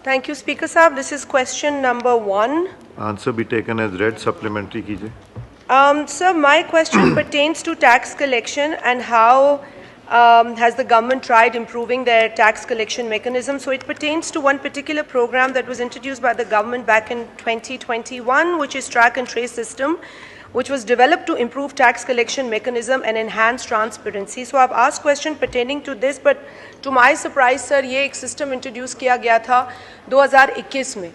Thank you, Speaker Saab. This is question number 1. Answer be taken as read. Supplementary कीजिए. Sir, my question pertains to tax collection and how has the government tried improving their tax collection mechanism. So it pertains to one particular program that was introduced by the government back in 2021, which is track and trace system, which was developed to improve tax collection mechanism and enhance transparency. So I've asked question pertaining to this, but to my surprise, sir, ये एक system introduce किया गया था 2021 में,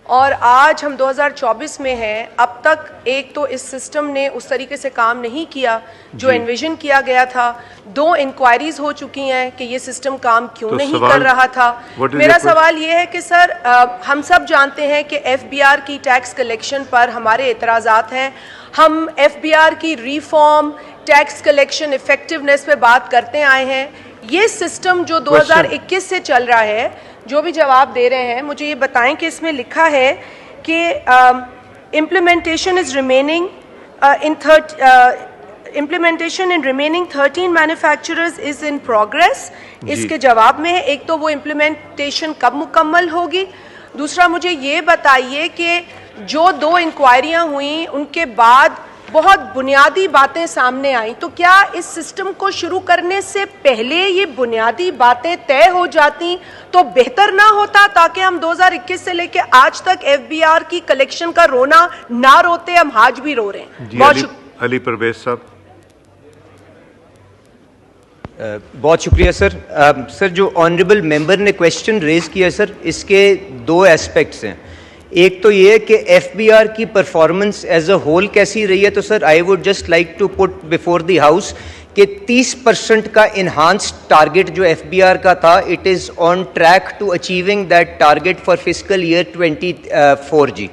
और आज हम 2024 में हैं. अब तक एक तो इस सिस्टम ने उस तरीके से काम नहीं किया जो एनविजन किया गया था. 2 इंक्वायरीज हो चुकी हैं कि ये सिस्टम काम क्यों नहीं कर रहा था. मेरा सवाल ये है कि सर, हम सब जानते हैं कि FBR की टैक्स कलेक्शन पर हमारे एतराज़ात हैं. हम FBR की रिफॉर्म, टैक्स कलेक्शन इफेक्टिवनेस पे बात करते आए हैं. ये सिस्टम जो 2021 से चल रहा है, जो भी जवाब दे रहे हैं, मुझे ये बताएं कि इसमें लिखा है कि implementation is remaining implementation in remaining 13 manufacturers is in progress. इसके जवाब में है, एक तो वो इम्प्लीमेंटेशन कब मुकम्मल होगी. दूसरा, मुझे ये बताइए कि जो 2 इंक्वायरियां हुई उनके बाद बहुत बुनियादी बातें सामने आई, तो क्या इस सिस्टम को शुरू करने से पहले ये बुनियादी बातें तय हो जाती तो बेहतर ना होता, ताकि हम 2021 से लेके आज तक FBR की कलेक्शन का रोना ना रोते, हम आज भी रो रहे हैं. बहुत अली परवेज साहब. बहुत शुक्रिया सर. सर, जो ऑनरेबल मेंबर ने क्वेश्चन रेज किया सर, इसके 2 एस्पेक्ट्स हैं. एक तो ये कि FBR की परफॉर्मेंस एज अ होल कैसी रही है. तो sir, I would just like to put before the house कि 30% का इन्हांस टारगेट जो FBR का था, it is on track to achieving that target for physical year 24 जी.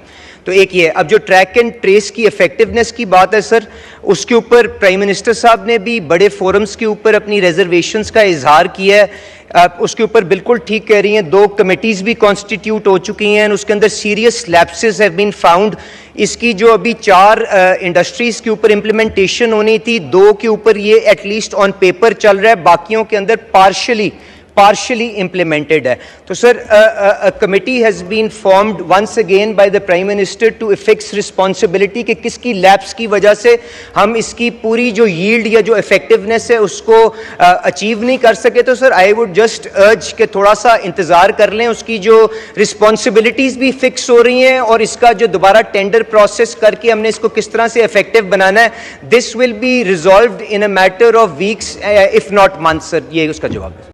तो एक ये. अब जो ट्रैक एंड ट्रेस की इफेक्टिवनेस की बात है सर, उसके ऊपर प्राइम मिनिस्टर साहब ने भी बड़े फोरम्स के ऊपर अपनी रिजर्वेशंस का इजहार किया है. उसके ऊपर बिल्कुल ठीक कह रही हैं. 2 कमेटीज़ भी कॉन्स्टिट्यूट हो चुकी हैं, उसके अंदर serious lapses have been found. इसकी जो अभी 4 इंडस्ट्रीज़ के ऊपर इम्प्लीमेंटेशन होनी थी, 2 के ऊपर ये एटलीस्ट ऑन पेपर चल रहा है, बाकियों के अंदर partially implemented है. तो sir, a committee has been formed once again by the Prime Minister to fix responsibility कि किसकी लैप्स की वजह से हम इसकी पूरी जो yield या जो effectiveness है उसको अचीव नहीं कर सके. तो sir, I would just urge कि थोड़ा सा इंतज़ार कर लें. उसकी जो रिस्पॉन्सिबिलिटीज़ भी फिक्स हो रही हैं और इसका जो दोबारा टेंडर प्रोसेस करके हमने इसको किस तरह से इफेक्टिव बनाना है, this will be resolved in a matter of weeks if not months. Sir, ये उसका जवाब है.